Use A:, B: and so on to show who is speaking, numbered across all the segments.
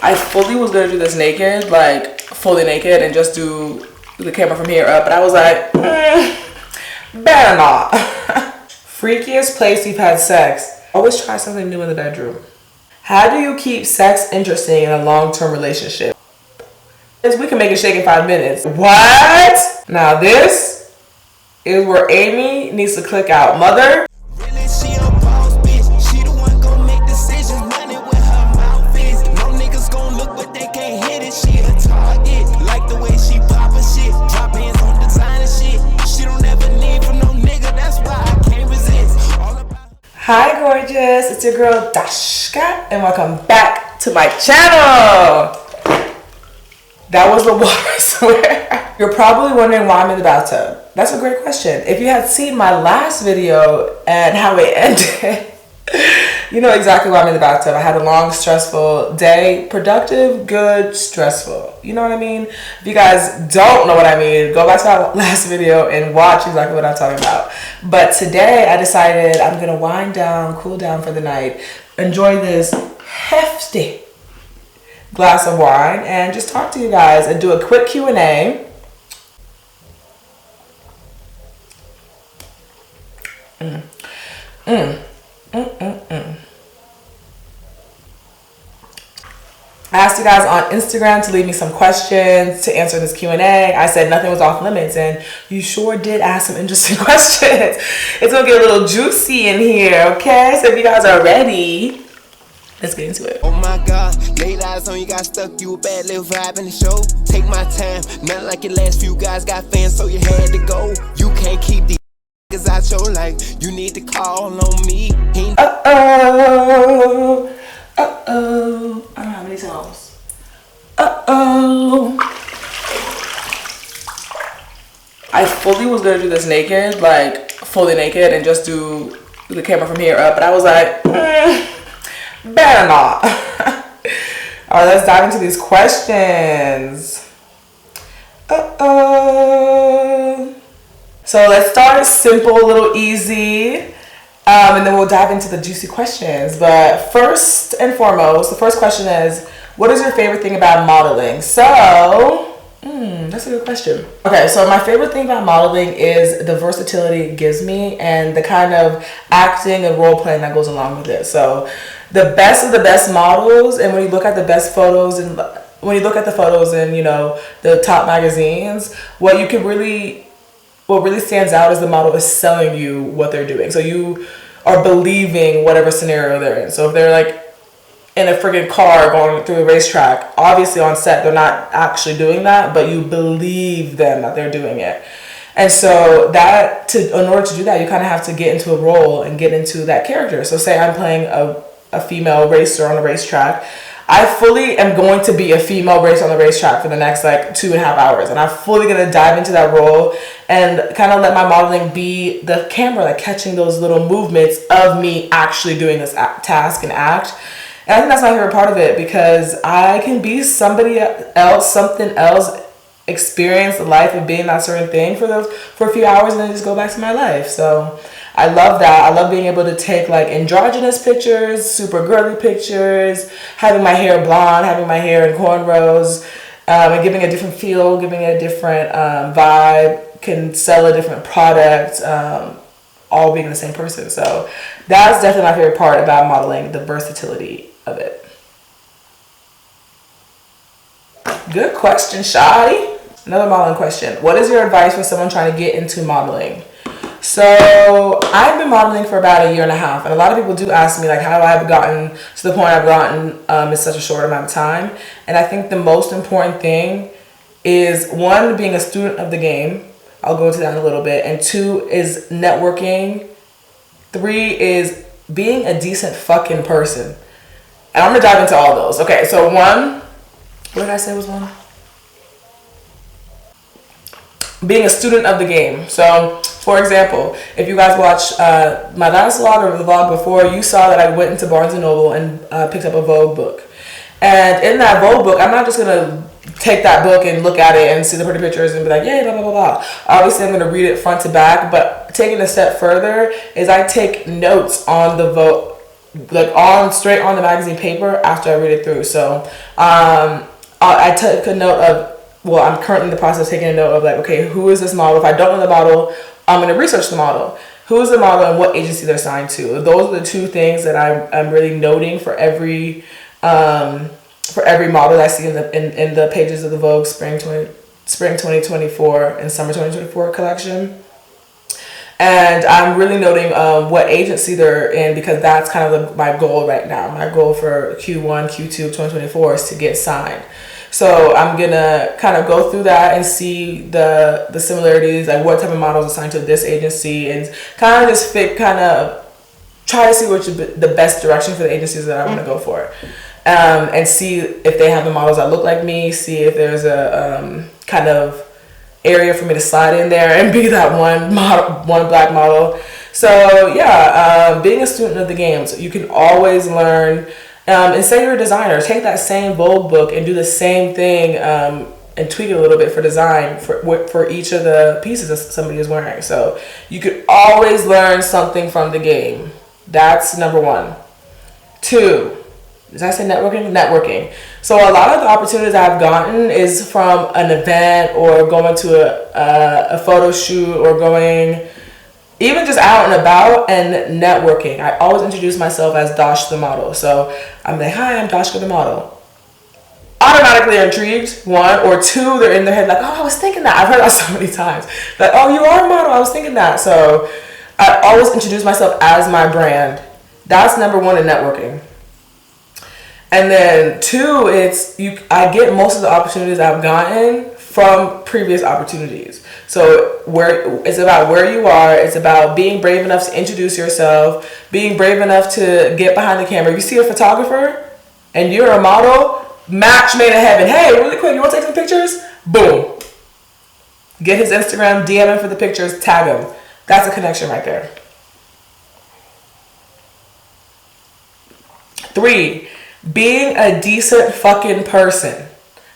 A: I fully was gonna do this naked, like fully naked, and just do the camera from here up, but I was like, better not. Freakiest place you've had sex. Always try something new in the bedroom. How do you keep sex interesting in a long-term relationship? We can make it shake in 5 minutes. What? Now this is where Amy needs to click out. Mother. Hi gorgeous, it's your girl Dashka and welcome back to my channel. That was the water, I swear. You're probably wondering why I'm in the bathtub. That's a great question. If you had seen my last video and how it ended, you know exactly why I'm in the bathtub. I had a long, stressful day. Productive, good, stressful. You know what I mean? If you guys don't know what I mean, go back to that last video and watch exactly what I'm talking about. But today I decided I'm going to wind down, cool down for the night, enjoy this hefty glass of wine, and just talk to you guys and do a quick Q&A. I asked you guys on Instagram to leave me some questions to answer this Q&A. I said nothing was off limits, and you sure did ask some interesting questions. It's gonna get a little juicy in here, okay? So if you guys are ready, let's get into it.
B: Oh my God, late eyes on you, got stuck, you a bad little vibe in the show. Take my time, not like your last few guys got fans, so you had to go. You can't keep these niggas out your life, you need to call on me.
A: Uh-oh. Uh-oh. I don't have any towels. Uh-oh. I fully was gonna do this naked, like fully naked, and just do the camera from here up, but I was like, better not. All right, let's dive into these questions. Uh-oh. So let's start simple, a little easy. And then we'll dive into the juicy questions. But first and foremost, the first question is, what is your favorite thing about modeling? So, that's a good question. Okay, so my favorite thing about modeling is the versatility it gives me and the kind of acting and role playing that goes along with it. So the best of the best models, and when you look at the best photos and when you look at the photos in, you know, the top magazines, what really stands out is the model is selling you what they're doing. So you are believing whatever scenario they're in. So if they're like in a friggin' car going through a racetrack, obviously on set they're not actually doing that, but you believe them that they're doing it. And so in order to do that, you kind of have to get into a role and get into that character. So say I'm playing a female racer on a racetrack. I fully am going to be a female racer on the racetrack for the next like 2.5 hours, and I'm fully gonna dive into that role and kind of let my modeling be the camera, like catching those little movements of me actually doing this task and act. And I think that's my favorite part of it, because I can be somebody else, something else, experience the life of being that certain thing for a few hours, and then just go back to my life. So I love that. I love being able to take like androgynous pictures, super girly pictures, having my hair blonde, having my hair in cornrows, and giving a different feel, giving it a different vibe, can sell a different product, all being the same person. So that's definitely my favorite part about modeling, the versatility of it. Good question, Shadi. Another modeling question. What is your advice for someone trying to get into modeling? So I've been modeling for about 1.5 years, and a lot of people do ask me like how I've gotten to the point I've gotten in such a short amount of time. And I think the most important thing is, 1, being a student of the game. I'll go into that in a little bit. And 2 is networking. 3 is being a decent fucking person. And I'm gonna dive into all those. Okay, so 1, what did I say was 1? Being a student of the game. So, for example, if you guys watched my last vlog or the vlog before, you saw that I went into Barnes & Noble and picked up a Vogue book. And in that Vogue book, I'm not just going to take that book and look at it and see the pretty pictures and be like, yay, blah, blah, blah, blah. Obviously, I'm going to read it front to back, but taking a step further is I take notes on the like straight on the magazine paper after I read it through. So I took a note of, well, I'm currently in the process of taking a note of like, okay, who is this model? If I don't know the model, I'm going to research the model. Who is the model and what agency they're signed to? Those are the two things that I'm really noting for every model that I see in the pages of the Vogue Spring 2024 and Summer 2024 collection. And I'm really noting what agency they're in, because that's kind of my goal right now. My goal for Q1, Q2 2024 is to get signed. So I'm going to kind of go through that and see the similarities, like what type of models assigned to this agency, and kind of just try to see which is the best direction for the agencies that I want to go for. And see if they have the models that look like me, see if there's a kind of area for me to slide in there and be that one black model. So yeah, being a student of the game, so you can always learn. And say you're a designer, take that same Vogue book and do the same thing and tweak it a little bit for design for each of the pieces that somebody is wearing. So you could always learn something from the game. That's number one. 2, did I say networking? Networking. So a lot of the opportunities I've gotten is from an event or going to a photo shoot or going even just out and about and networking. I always introduce myself as Dash the model. So I'm like, hi, I'm Dashka the model. Automatically intrigued, 1, or 2, they're in their head like, oh, I was thinking that. I've heard that so many times. Like, oh, you are a model, I was thinking that. So I always introduce myself as my brand. That's number 1 in networking. And then 2, I get most of the opportunities I've gotten from previous opportunities. So it's about where you are. It's about being brave enough to introduce yourself, being brave enough to get behind the camera. If you see a photographer and you're a model, match made in heaven. Hey, really quick, you want to take some pictures? Boom. Get his Instagram, DM him for the pictures, tag him. That's a connection right there. 3, being a decent fucking person.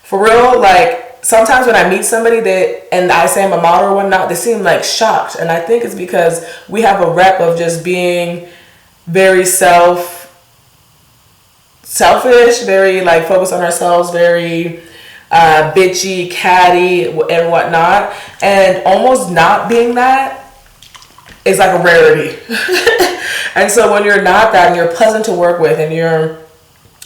A: For real, like, sometimes when I meet somebody and I say I'm a model or whatnot, they seem like shocked. And I think it's because we have a rep of just being very selfish, very like focused on ourselves, very bitchy, catty, and whatnot. And almost not being that is like a rarity. And so when you're not that and you're pleasant to work with and you're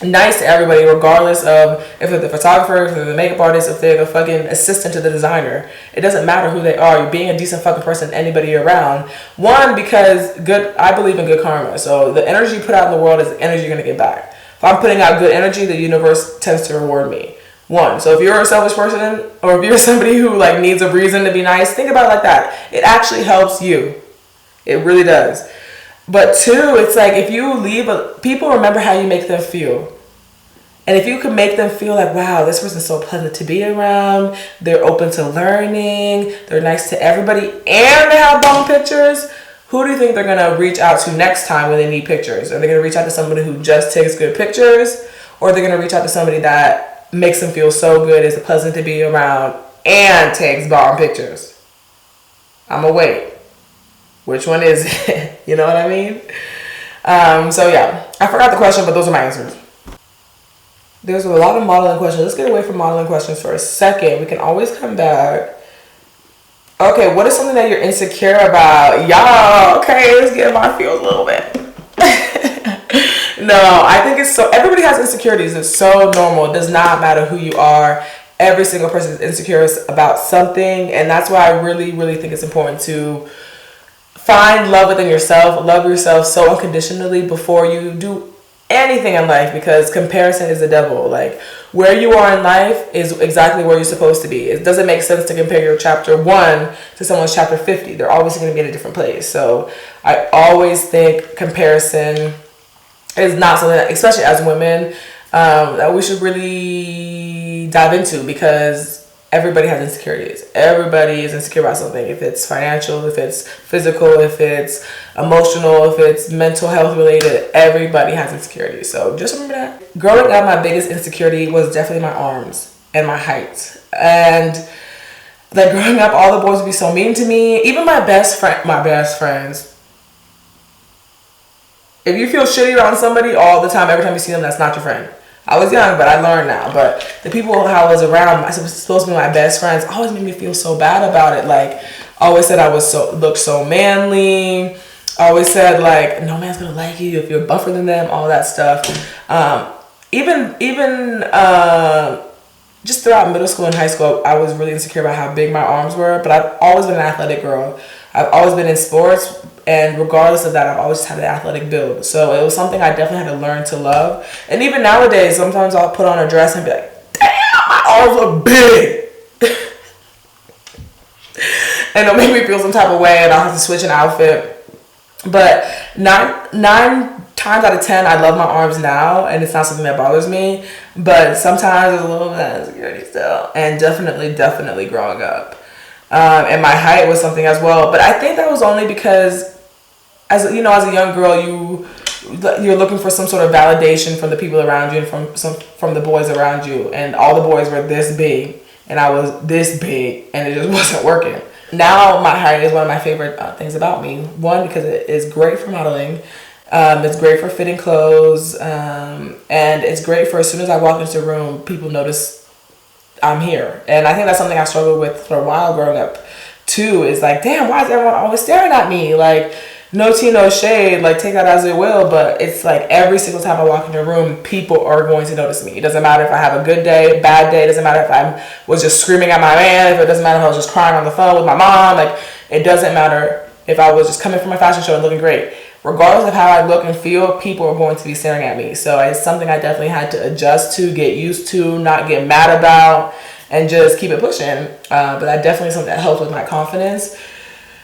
A: nice to everybody, regardless of if they're the photographer, if they're the makeup artist, if they're the fucking assistant to the designer, it doesn't matter who they are. You're being a decent fucking person, anybody you're around. 1, because I believe in good karma. So the energy you put out in the world is the energy you're gonna get back. If I'm putting out good energy, the universe tends to reward me. 1. So if you're a selfish person, or if you're somebody who like needs a reason to be nice, think about it like that. It actually helps you. It really does. But 2, it's like if you leave, people remember how you make them feel. And if you can make them feel like, wow, this person's so pleasant to be around, they're open to learning, they're nice to everybody, and they have bomb pictures, who do you think they're going to reach out to next time when they need pictures? Are they going to reach out to somebody who just takes good pictures? Or are they going to reach out to somebody that makes them feel so good, is pleasant to be around, and takes bomb pictures? I'm going to wait. Which one is it? You know what I mean? So yeah, I forgot the question, but those are my answers. There's a lot of modeling questions. Let's get away from modeling questions for a second. We can always come back. Okay, what is something that you're insecure about? Y'all, okay, let's get my feels a little bit. No, I think it's so, everybody has insecurities. It's so normal. It does not matter who you are. Every single person is insecure about something. And that's why I really, really think it's important to find love within yourself. Love yourself so unconditionally before you do anything in life, because comparison is the devil. Like, where you are in life is exactly where you're supposed to be. It doesn't make sense to compare your chapter 1 to someone's chapter 50. They're always going to be in a different place. So I always think comparison is not something that, especially as women, that we should really dive into, because everybody has insecurities. Everybody is insecure about something. If it's financial, if it's physical, if it's emotional, if it's mental health related, everybody has insecurities. So just remember that. Growing up, my biggest insecurity was definitely my arms and my height. And like growing up, all the boys would be so mean to me. Even my best friends. If you feel shitty around somebody all the time, every time you see them, that's not your friend. I was young, but I learned now. But the people who I was around, I was supposed to be my best friends, always made me feel so bad about it. Like, always said I looked so manly. Always said like, no man's gonna like you if you're buffer than them, all that stuff. Even just throughout middle school and high school, I was really insecure about how big my arms were. But I've always been an athletic girl. I've always been in sports, and regardless of that, I've always had an athletic build. So it was something I definitely had to learn to love. And even nowadays, sometimes I'll put on a dress and be like, damn, my arms look big. And it'll make me feel some type of way, and I'll have to switch an outfit. But nine times out of 10, I love my arms now, and it's not something that bothers me. But sometimes there's a little bit of insecurity still, and definitely growing up. And my height was something as well. But I think that was only because, as a young girl, you're looking for some sort of validation from the people around you and from the boys around you. And all the boys were this big, and I was this big, and it just wasn't working. Now my height is one of my favorite things about me. One, because it is great for modeling. It's great for fitting clothes. And it's great for, as soon as I walk into a room, people notice I'm here. And I think that's something I struggled with for a while growing up too, is like, damn, why is everyone always staring at me? Like, no tea, no shade, like, take that as it will, but it's like every single time I walk into a room, people are going to notice me. It doesn't matter if I have a good day, bad day. It doesn't matter if I was just screaming at my man. It doesn't matter if I was just crying on the phone with my mom. Like, it doesn't matter if I was just coming from a fashion show and looking great. Regardless of how I look and feel, people are going to be staring at me. So it's something I definitely had to adjust to, get used to, not get mad about, and just keep it pushing. But that definitely is something that helps with my confidence,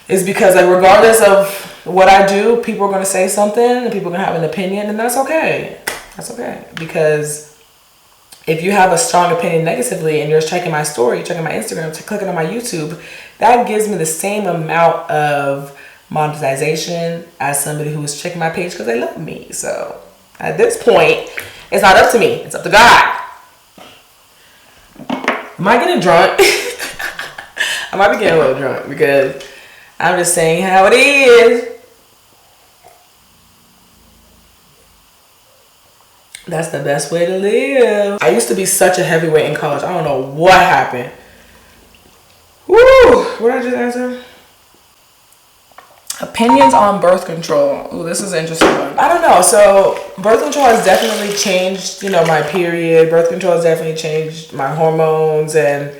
A: is because, like, regardless of what I do, people are going to say something and people are going to have an opinion, and that's okay. That's okay. Because if you have a strong opinion negatively and you're checking my story, checking my Instagram, clicking on my YouTube, that gives me the same amount of monetization as somebody who is checking my page because they love me. So at this point, it's not up to me. It's up to God. Am I getting drunk? I might be getting a little drunk because I'm just saying how it is. That's the best way to live. I used to be such a heavyweight in college. I don't know what happened. Woo! What did I just answer? Opinions on birth control. Ooh, this is an interesting one. I don't know. So birth control has definitely changed, my period. Birth control has definitely changed my hormones and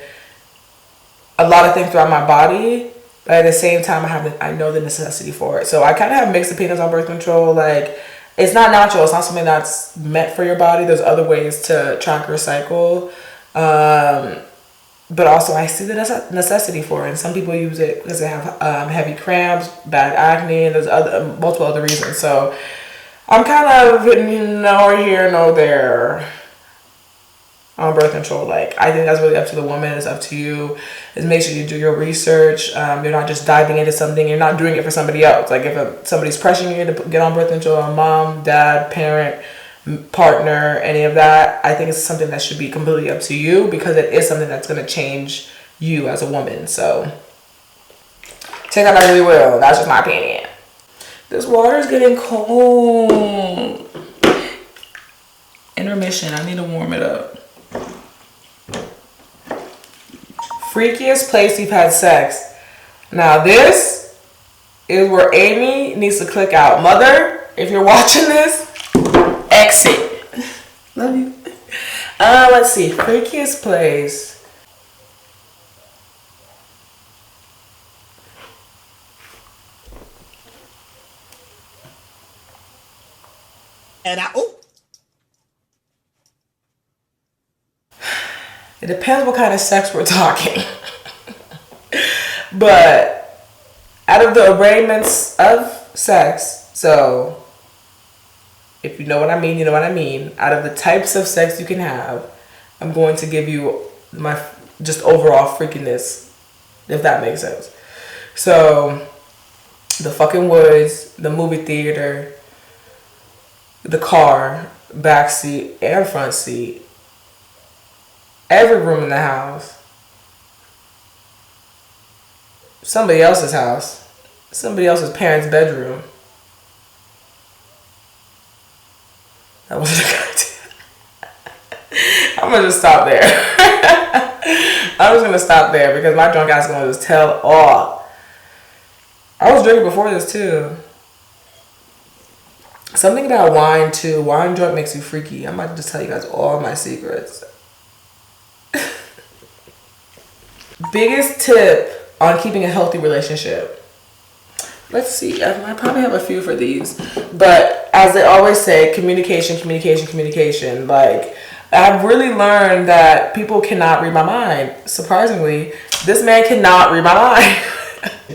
A: a lot of things throughout my body. But at the same time, I know the necessity for it. So I kind of have mixed opinions on birth control. Like, it's not natural. It's not something that's meant for your body. There's other ways to track your cycle. But also I see the necessity for it. And some people use it because they have heavy cramps, bad acne, and there's multiple other reasons. So I'm kind of no here, no there on birth control. Like, I think that's really up to the woman. It's up to you. Is make sure you do your research. You're not just diving into something. You're not doing it for somebody else. Like, if somebody's pressuring you to get on birth control, a mom, dad, parent, partner, any of that, I think it's something that should be completely up to you, because it is something that's going to change you as a woman. So take that as you will. That's just my opinion. This water is getting cold. Intermission. I need to warm it up. Freakiest place you've had sex. Now this is where Amy needs to click out. Mother, if you're watching this, exit. Love you. Let's see. Freakiest place.
B: And
A: It depends what kind of sex we're talking. But out of the arrangements of sex, so if you know what I mean, you know what I mean. Out of the types of sex you can have, I'm going to give you my just overall freakiness, if that makes sense. So the fucking woods, the movie theater, the car, back seat and front seat, every room in the house, somebody else's house, somebody else's parents' bedroom, That wasn't a good idea. I'm gonna just stop there. I'm just gonna stop there because my drunk ass gonna just tell all. I was drinking before this too. Something about wine too. Wine drunk makes you freaky. I'm about to just tell you guys all my secrets. Biggest tip on keeping a healthy relationship. Let's see. I probably have a few for these, but as they always say, communication, communication, communication. Like, I've really learned that people cannot read my mind. Surprisingly, this man cannot read my mind.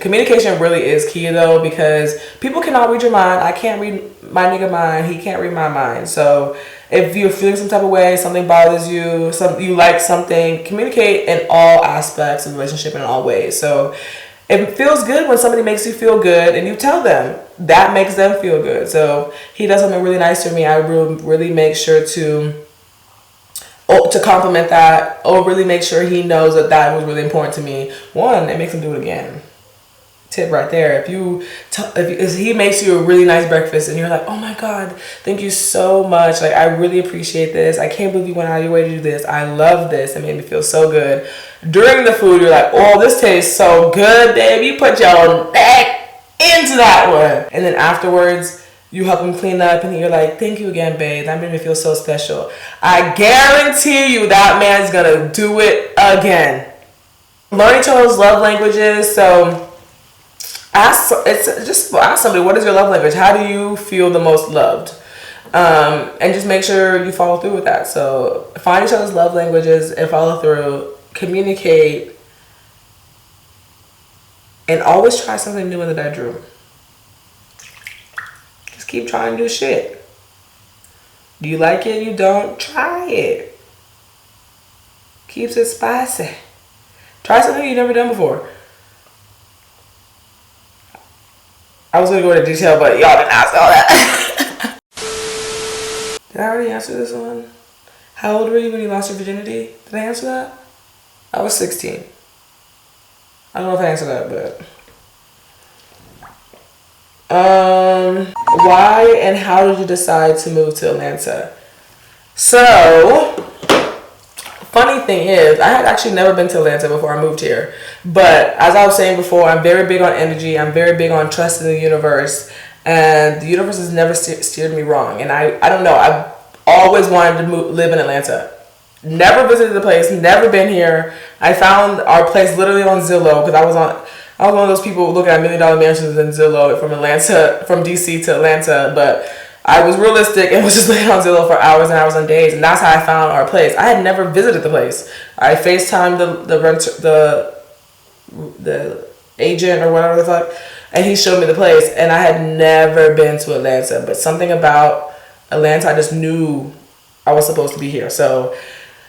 A: Communication really is key though, because people cannot read your mind. I can't read my nigga mind. He can't read my mind. So if you're feeling some type of way, something bothers you, you like something, communicate in all aspects of the relationship in all ways. So it feels good when somebody makes you feel good and you tell them. That makes them feel good. So he does something really nice to me. I really make sure to compliment that, or really make sure he knows that that was really important to me. One, it makes him do it again. Tip right there. If he makes you a really nice breakfast and you're like, oh my God, thank you so much. Like, I really appreciate this. I can't believe you went out of your way to do this. I love this. It made me feel so good. During the food, you're like, oh, this tastes so good, babe. You put your neck into that one. And then afterwards, you help him clean up and you're like, thank you again, babe. That made me feel so special. I guarantee you that man's gonna do it again. Learning each other's love languages. So ask somebody, what is your love language? How do you feel the most loved? And just make sure you follow through with that. So find each other's love languages and follow through. Communicate. And always try something new in the bedroom. Just keep trying new shit. Do you like it? You don't? Try it. Keeps it spicy. Try something you've never done before. I was going to go into detail, but y'all didn't ask all that. Did I already answer this one? How old were you when you lost your virginity? Did I answer that? I was 16. I don't know if I answered that, but... why and how did you decide to move to Atlanta? So... funny thing is, I had actually never been to Atlanta before I moved here. But as I was saying before, I'm very big on energy. I'm very big on trust in the universe. And the universe has never steered me wrong. And I don't know, I've always wanted to live in Atlanta. Never visited the place, never been here. I found our place literally on Zillow because I was one of those people looking at $1 million mansions in Zillow from DC to Atlanta. But I was realistic and was just laying on Zillow for hours and hours and days, and that's how I found our place. I had never visited the place. I FaceTimed the agent or whatever the fuck, and he showed me the place, and I had never been to Atlanta, but something about Atlanta, I just knew I was supposed to be here. So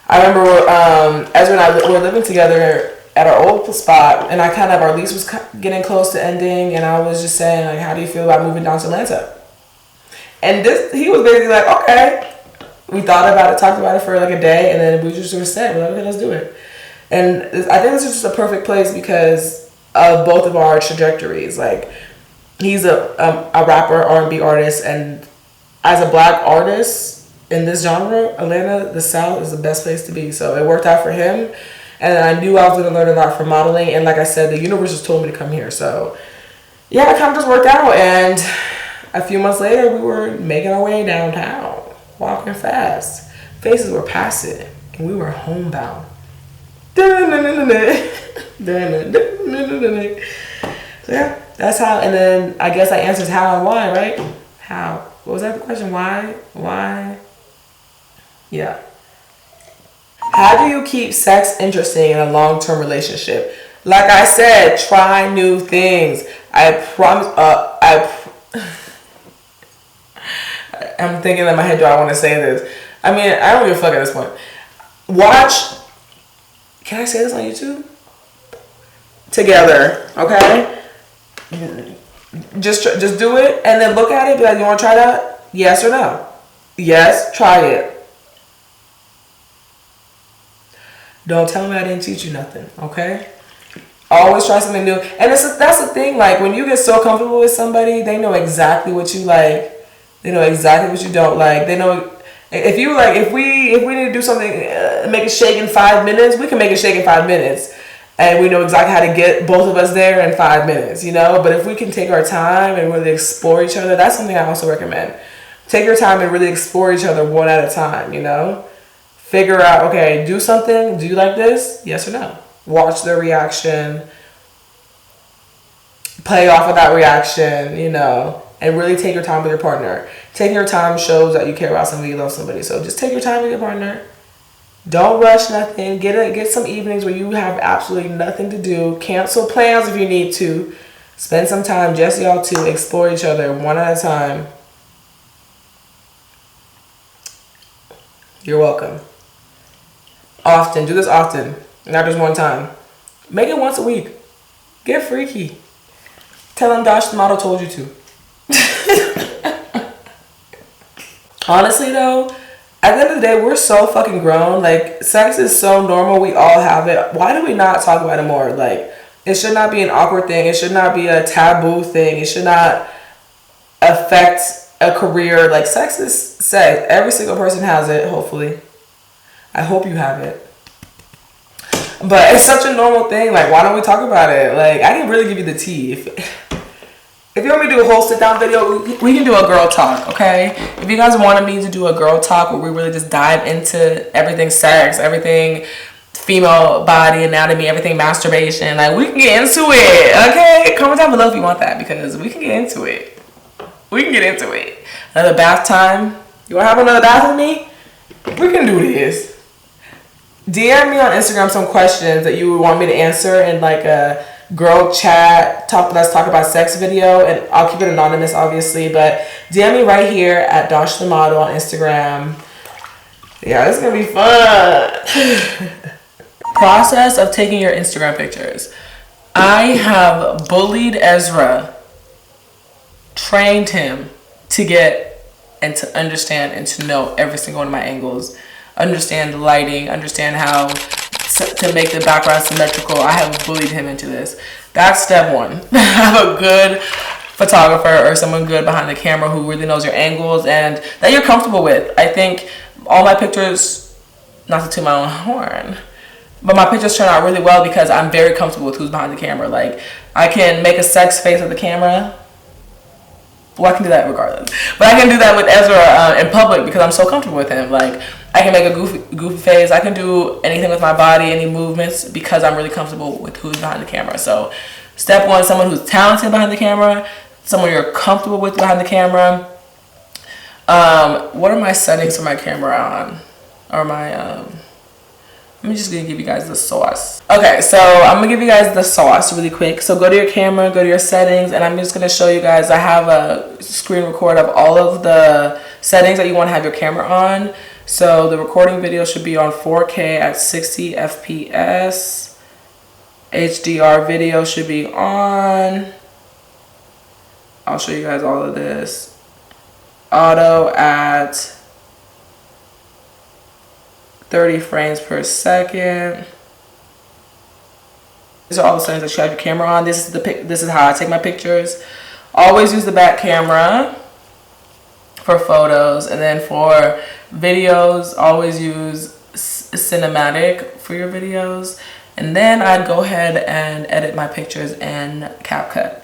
A: I remember Ezra and I were living together at our old spot, and our lease was getting close to ending, and I was just saying, like, how do you feel about moving down to Atlanta? And he was basically like, okay. We thought about it, talked about it for like a day, and then we just sort of said, well, okay, let's do it. And I think this is just a perfect place because of both of our trajectories. Like, he's a rapper, R&B artist, and as a black artist in this genre, Atlanta, the South, is the best place to be. So it worked out for him, and I knew I was going to learn a lot from modeling. And like I said, the universe just told me to come here. So yeah, it kind of just worked out, and a few months later, we were making our way downtown, walking fast. Faces were passing, and we were homebound. So yeah, that's how. And then I guess I answered how and why, right? How? What was that the question? Why? Why? Yeah. How do you keep sex interesting in a long-term relationship? Like I said, try new things. I promise. I'm thinking in my head, do I want to say this? I mean, I don't give a fuck at this point. Watch. Can I say this on YouTube? Together, okay? Just do it and then look at it. Be like, you want to try that? Yes or no? Yes, try it. Don't tell me I didn't teach you nothing, okay? Always try something new. And that's the thing. Like, when you get so comfortable with somebody, they know exactly what you like. They know exactly what you don't like. They know If you like, if we need to do something, make it shake in 5 minutes, we can make it shake in 5 minutes, and we know exactly how to get both of us there in 5 minutes, you know. But if we can take our time and really explore each other, that's something I also recommend. Take your time and really explore each other one at a time, you know. Figure out, okay, do something. Do you like this? Yes or no? Watch their reaction. Play off of that reaction, you know. And really take your time with your partner. Taking your time shows that you care about somebody, you love somebody. So just take your time with your partner. Don't rush nothing. Get some evenings where you have absolutely nothing to do. Cancel plans if you need to. Spend some time, just y'all two. Explore each other one at a time. You're welcome. Often. Do this often. Not just one time. Make it once a week. Get freaky. Tell them Dash the model told you to. Honestly though, at the end of the day, we're so fucking grown. Like, sex is so normal. We all have it. Why do we not talk about it more? Like, it should not be an awkward thing. It should not be a taboo thing. It should not affect a career. Like, sex is sex. Every single person has it, hopefully. I hope you have it. But it's such a normal thing. Like, why don't we talk about it? Like, I can really give you the tea. If you want me to do a whole sit-down video, we can do a girl talk, okay? If you guys wanted me to do a girl talk where we really just dive into everything sex, everything female body anatomy, everything masturbation, like, we can get into it, okay? Comment down below if you want that, because we can get into it. We can get into it. Another bath time. You want to have another bath with me? We can do this. DM me on Instagram some questions that you would want me to answer in like a girl chat, let's talk about sex video, and I'll keep it anonymous obviously, but DM me right here at Dash the Model on Instagram. Yeah, this is gonna be fun. Process of taking your Instagram pictures. I have bullied Ezra, trained him to get and to understand and to know every single one of my angles, understand the lighting, understand how to make the background symmetrical. I have bullied him into this. That's step one. Have a good photographer or someone good behind the camera who really knows your angles and that you're comfortable with. I think all my pictures, not to toot my own horn, but my pictures turn out really well because I'm very comfortable with who's behind the camera. Like, I can make a sex face with the camera. Well, I can do that regardless. But I can do that with Ezra in public because I'm so comfortable with him. Like, I can make a goofy face. I can do anything with my body, any movements, because I'm really comfortable with who's behind the camera. So, step one, someone who's talented behind the camera, someone you're comfortable with behind the camera. What are my settings for my camera on? Or my, I'm just gonna give you guys the sauce. Okay, so I'm gonna give you guys the sauce really quick. So go to your camera, go to your settings, and I'm just gonna show you guys. I have a screen record of all of the settings that you wanna have your camera on. So the recording video should be on 4K at 60 FPS. HDR video should be on. I'll show you guys all of this. Auto at 30 frames per second. These are all the settings that you have your camera on. This is how I take my pictures. Always use the back camera for photos, and then for videos, always use cinematic for your videos. And then I'd go ahead and edit my pictures in CapCut.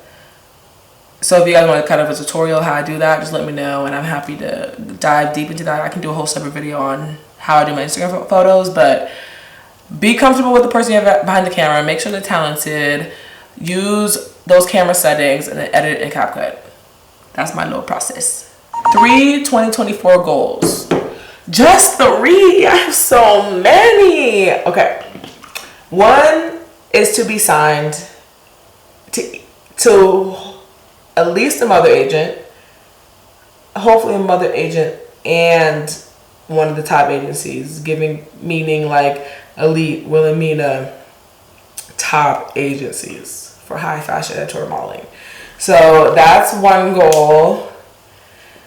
A: So if you guys want a kind of a tutorial how I do that, just let me know, and I'm happy to dive deep into that. I can do a whole separate video on how I do my Instagram photos, but be comfortable with the person you have behind the camera. Make sure they're talented. Use those camera settings and then edit it in CapCut. That's my little process. 3 2024 goals. Just 3? I have so many. Okay. 1 is to be signed to at least a mother agent, hopefully a mother agent and one of the top agencies, meaning like Elite, Wilhelmina, top agencies for high fashion editorial modeling. So that's one goal.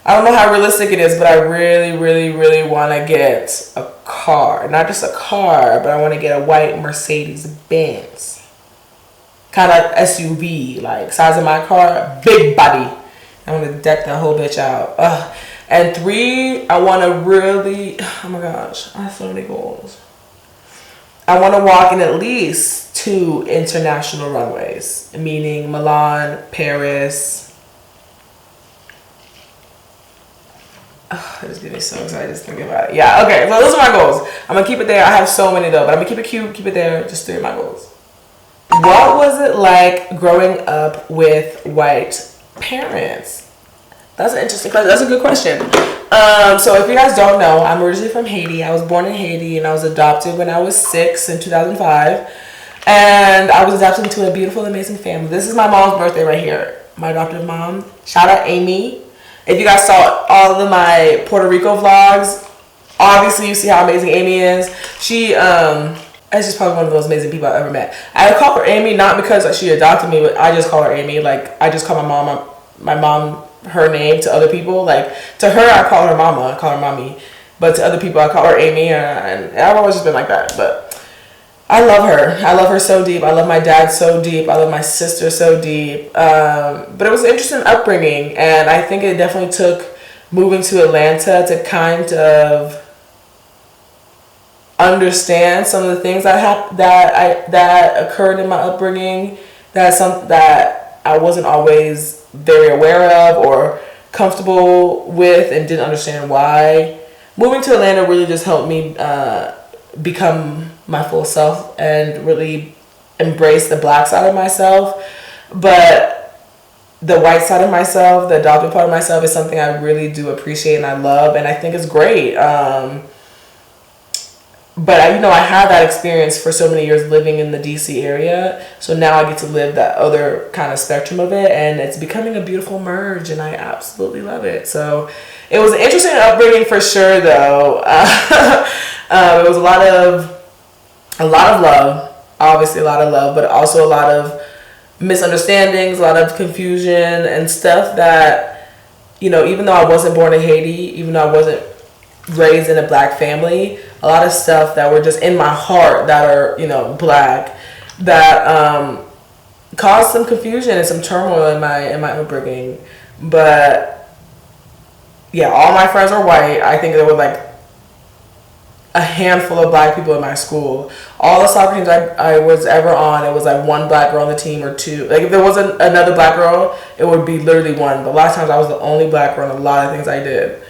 A: I don't know how realistic it is, but I really, really, really want to get a car. Not just a car, but I want to get a white Mercedes Benz. Kind of SUV, like size of my car, big body. I want to deck that whole bitch out. And 3, I want to really, oh my gosh, I have so many goals. I want to walk in at least 2 international runways, meaning Milan, Paris. Oh, it just gets me so excited just thinking about it. Yeah, okay, so those are my goals. I'm going to keep it there. I have so many though, but I'm going to keep it cute, keep it there. Just 3 of my goals. What was it like growing up with white parents? That's an interesting question. That's a good question. So if you guys don't know, I'm originally from Haiti. I was born in Haiti and I was adopted when I was 6 in 2005. And I was adopted into a beautiful, amazing family. This is my mom's birthday right here. My adopted mom. Shout out Amy. If you guys saw all of my Puerto Rico vlogs, obviously you see how amazing Amy is. She's just probably one of the most amazing people I've ever met. I call her Amy not because she adopted me, but I just call her Amy. Like, I just call my mom her name to other people. Like, to her I call her mama, I call her mommy, but to other people I call her Amy, and I've always just been like that. But I love her so deep. I love my dad so deep. I love my sister so deep. But it was an interesting upbringing, and I think it definitely took moving to Atlanta to kind of understand some of the things that occurred in my upbringing, that I wasn't always very aware of or comfortable with and didn't understand why. Moving to Atlanta really just helped me become my full self and really embrace the black side of myself. But the white side of myself, the adopted part of myself, is something I really do appreciate and I love, and I think it's great. But I had that experience for so many years living in the DC area, so now I get to live that other kind of spectrum of it, and it's becoming a beautiful merge, and I absolutely love it. So it was an interesting upbringing for sure, though. It was a lot of love, obviously a lot of love, but also a lot of misunderstandings, a lot of confusion and stuff that, even though I wasn't born in Haiti, even though I wasn't raised in a black family, a lot of stuff that were just in my heart that are, black, that caused some confusion and some turmoil in my upbringing. But yeah, all my friends were white. I think there were like a handful of black people in my school. All the soccer teams I was ever on, it was like 1 black girl on the team or 2. Like if there wasn't another black girl, it would be literally 1. But a lot of times I was the only black girl in a lot of things I did.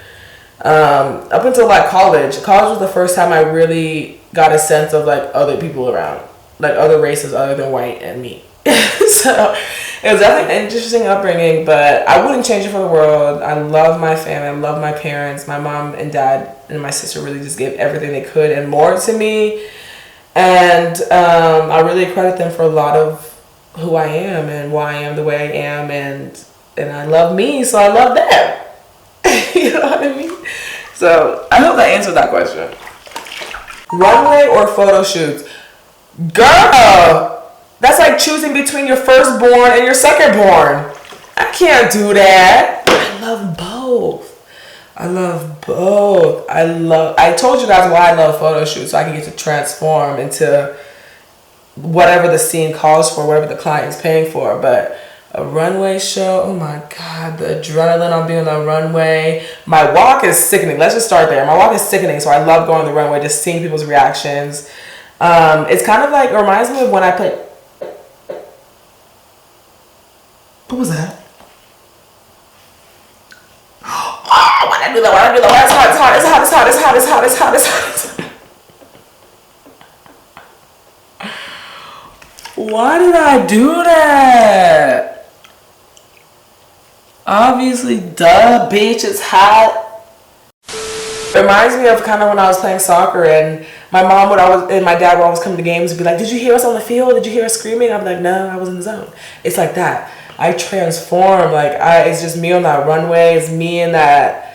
A: Up until like college was the first time I really got a sense of like other people around, like other races other than white and me. So it was definitely an interesting upbringing, but I wouldn't change it for the world. I love my family. I love my parents. My mom and dad and my sister really just gave everything they could and more to me. And I really credit them for a lot of who I am and why I am the way I am. And I love me, so I love them. You know what I mean? So I hope that answered that question. Runway or photo shoots? Girl! That's like choosing between your firstborn and your secondborn. I can't do that. I love both. I told you guys why I love photo shoots, so I can get to transform into whatever the scene calls for, whatever the client is paying for. But a runway show, oh my God, the adrenaline on being on a runway. My walk is sickening. Let's just start there. My walk is sickening, so I love going on the runway, just seeing people's reactions. It's kind of like, it reminds me of when I played. What was that? Oh, why did I do that? It's hot. Why did I do that? Obviously, duh, bitch, it's hot. It reminds me of kind of when I was playing soccer and my mom and my dad would always come to games and be like, did you hear us on the field? Did you hear us screaming? I'm like, no, I was in the zone. It's like that. I transform. It's just me on that runway. It's me in that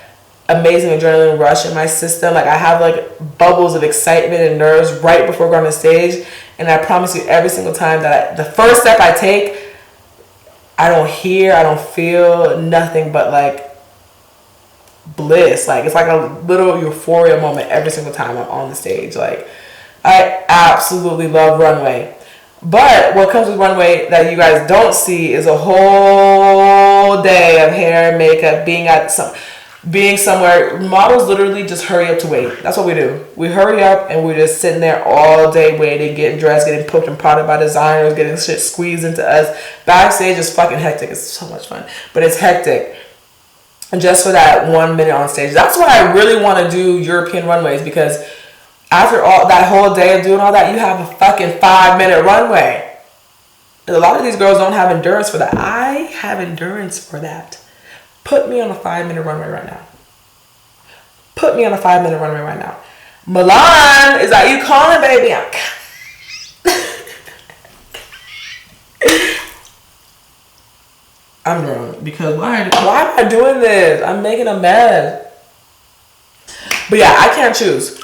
A: amazing adrenaline rush in my system. Like I have like bubbles of excitement and nerves right before going on stage. And I promise you every single time that the first step I take, I don't feel nothing but like bliss. Like it's like a little euphoria moment every single time I'm on the stage. Like I absolutely love runway. But what comes with runway that you guys don't see is a whole day of hair and makeup, being at some being somewhere. Models literally just hurry up to wait. That's what we do. We hurry up and we're just sitting there all day waiting, getting dressed, getting poked and prodded by designers, getting shit squeezed into us. Backstage is fucking hectic. It's so much fun, but it's hectic. And just for that 1 minute on stage. That's why I really want to do European runways, because after all that whole day of doing all that, you have a fucking 5-minute runway. And a lot of these girls don't have endurance for that. I have endurance for that. Put me on a 5-minute runway right now. Put me on a 5-minute runway right now. Milan, is that you calling, baby? I'm drunk because why am I doing this? I'm making a mess. But yeah, I can't choose.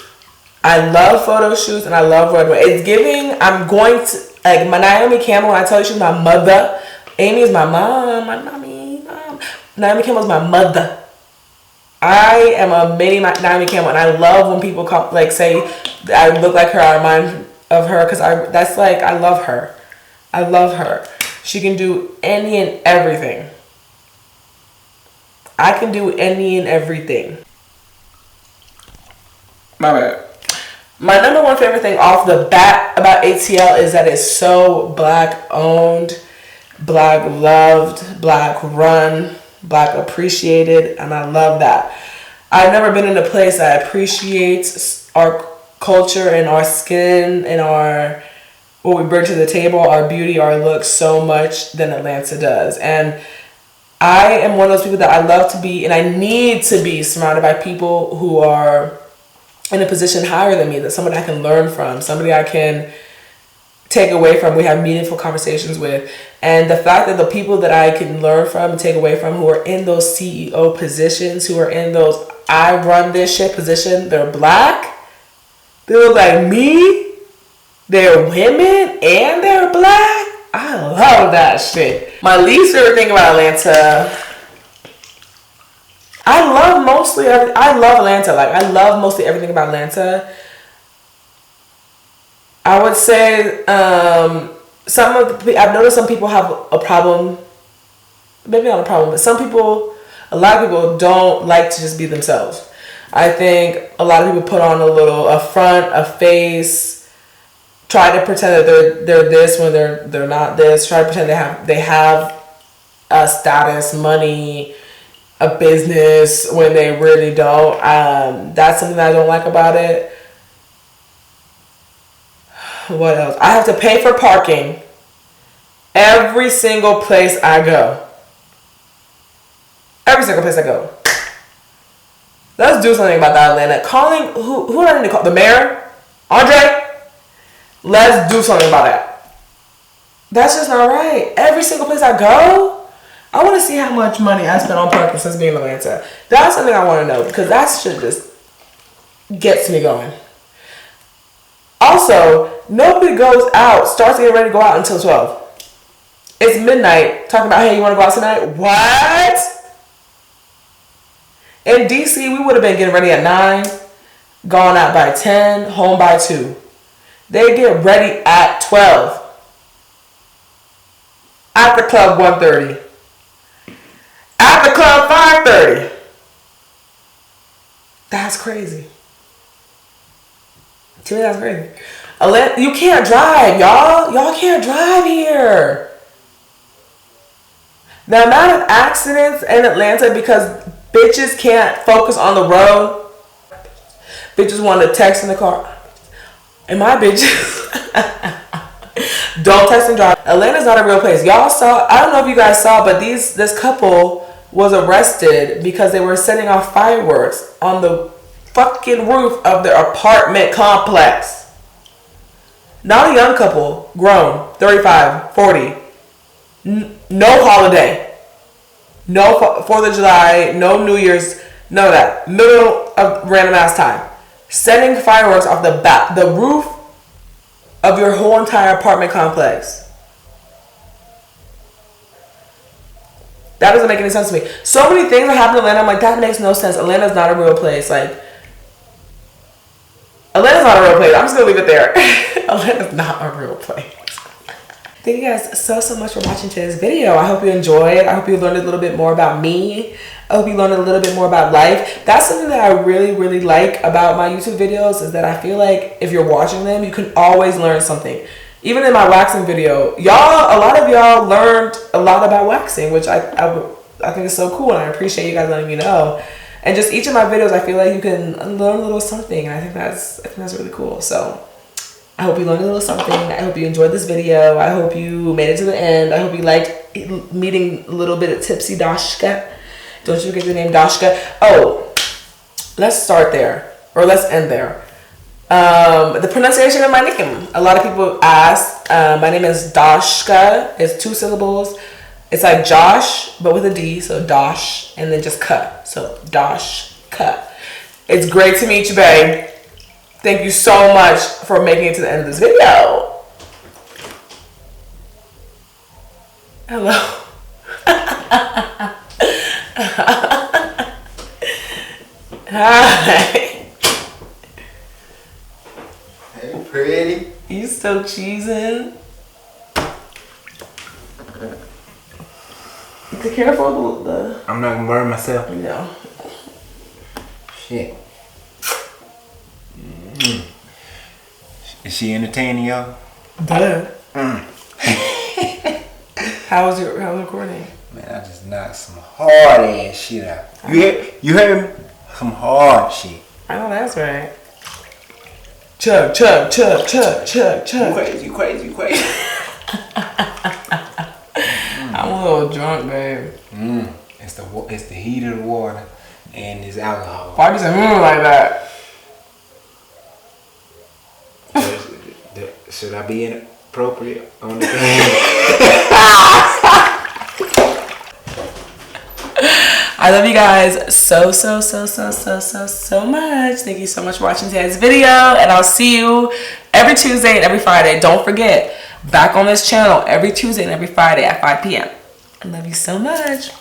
A: I love photo shoots and I love runway. It's giving. I'm going to like my Naomi Campbell. When I tell you she's my mother, Amy is my mom. My mommy, mom. Naomi Campbell is my mother. I am a mini Naomi Campbell, and I love when people come like say I look like her. I remind of her because I love her. I love her. She can do any and everything. I can do any and everything. My bad. My number one favorite thing off the bat about ATL is that it's so black owned, black loved, black run, black appreciated, and I love that. I've never been in a place that appreciates our culture and our skin and our what we bring to the table, our beauty, our look so much than Atlanta does. And I am one of those people that I love to be, and I need to be surrounded by people who are in a position higher than me, that somebody I can learn from, somebody I can take away from, we have meaningful conversations with. And the fact that the people that I can learn from and take away from who are in those CEO positions, who are in those I run this shit position, they're black, they look like me, they're women, and they're black. I love that shit. My least favorite thing about Atlanta, I love Atlanta. Like, I love mostly everything about Atlanta. I would say I've noticed some people have a problem, maybe not a problem, but a lot of people don't like to just be themselves. I think a lot of people put on a front, a face, try to pretend that they're this when they're not this, try to pretend they have a status, money, a business when they really don't. That's something that I don't like about it. What else? I have to pay for parking every single place I go. Every single place I go. Let's do something about that, Atlanta. Calling, who do I need to call? The mayor? Andre? Let's do something about that. That's just not right. Every single place I go, I want to see how much money I spent on parking since being in Atlanta. That's something I want to know, because that shit just gets me going. Also, nobody starts getting ready to go out until 12. It's midnight, talking about, hey, you want to go out tonight? What? In DC, we would have been getting ready at 9, gone out by 10, home by 2. They get ready at 12. At the club 1:30. At the club 5:30. That's crazy. To me, that's crazy. You can't drive, y'all. Y'all can't drive here. The amount of accidents in Atlanta because bitches can't focus on the road. Bitches want to text in the car. And my bitches don't text and drive. Atlanta's not a real place. Y'all saw, I don't know if you guys saw, but this couple was arrested because they were setting off fireworks on the fucking roof of their apartment complex. Not a young couple, grown, 35, 40. No holiday. No 4th of July, no New Year's, none of that. Middle of random ass time. Setting fireworks off the roof of your whole entire apartment complex. That doesn't make any sense to me. So many things that happen in Atlanta, I'm like, that makes no sense. Atlanta's not a real place. Like, Atlanta's not a real place. I'm just gonna leave it there. Atlanta's not a real place. Thank you guys so much for watching today's video. I hope you enjoyed. I hope you learned a little bit more about me. I hope you learned a little bit more about life. That's something that I really like about my YouTube videos, is that I feel like if you're watching them, you can always learn something. Even in my waxing video, a lot of y'all learned a lot about waxing, which I think is so cool, and I appreciate you guys letting me know. And just each of my videos, I feel like you can learn a little something, and I think that's really cool. So I hope you learned a little something. I hope you enjoyed this video. I hope you made it to the end. I hope you liked meeting a little bit of Tipsy Dashka. Don't you get the name Dashka? Oh, let's start there, or let's end there. The pronunciation of my name. A lot of people ask. My name is Dashka. It's 2 syllables. It's like Josh, but with a D. So Dosh, and then just Ka. So Dashka. It's great to meet you, babe. Thank you so much for making it to the end of this video. Hello. Hi.
C: Hey, pretty.
A: You still cheesing? Be careful the.
C: I'm not gonna burn myself.
A: No.
C: Shit. Is she entertaining y'all?
A: Duh. How was recording?
C: Man, I just knocked some hard ass shit out. You heard me? Some hard shit.
A: I know that's right. Chug, chug, chug, chug, chug, chug.
C: You crazy.
A: I'm a little drunk, babe.
C: It's the heat of the water and this alcohol.
A: Why you say like that?
C: Should I be inappropriate on the thing?
A: I love you guys so much. Thank you so much for watching today's video, and I'll see you every Tuesday and every Friday. Don't forget, back on this channel every Tuesday and every Friday at 5 p.m. I love you so much.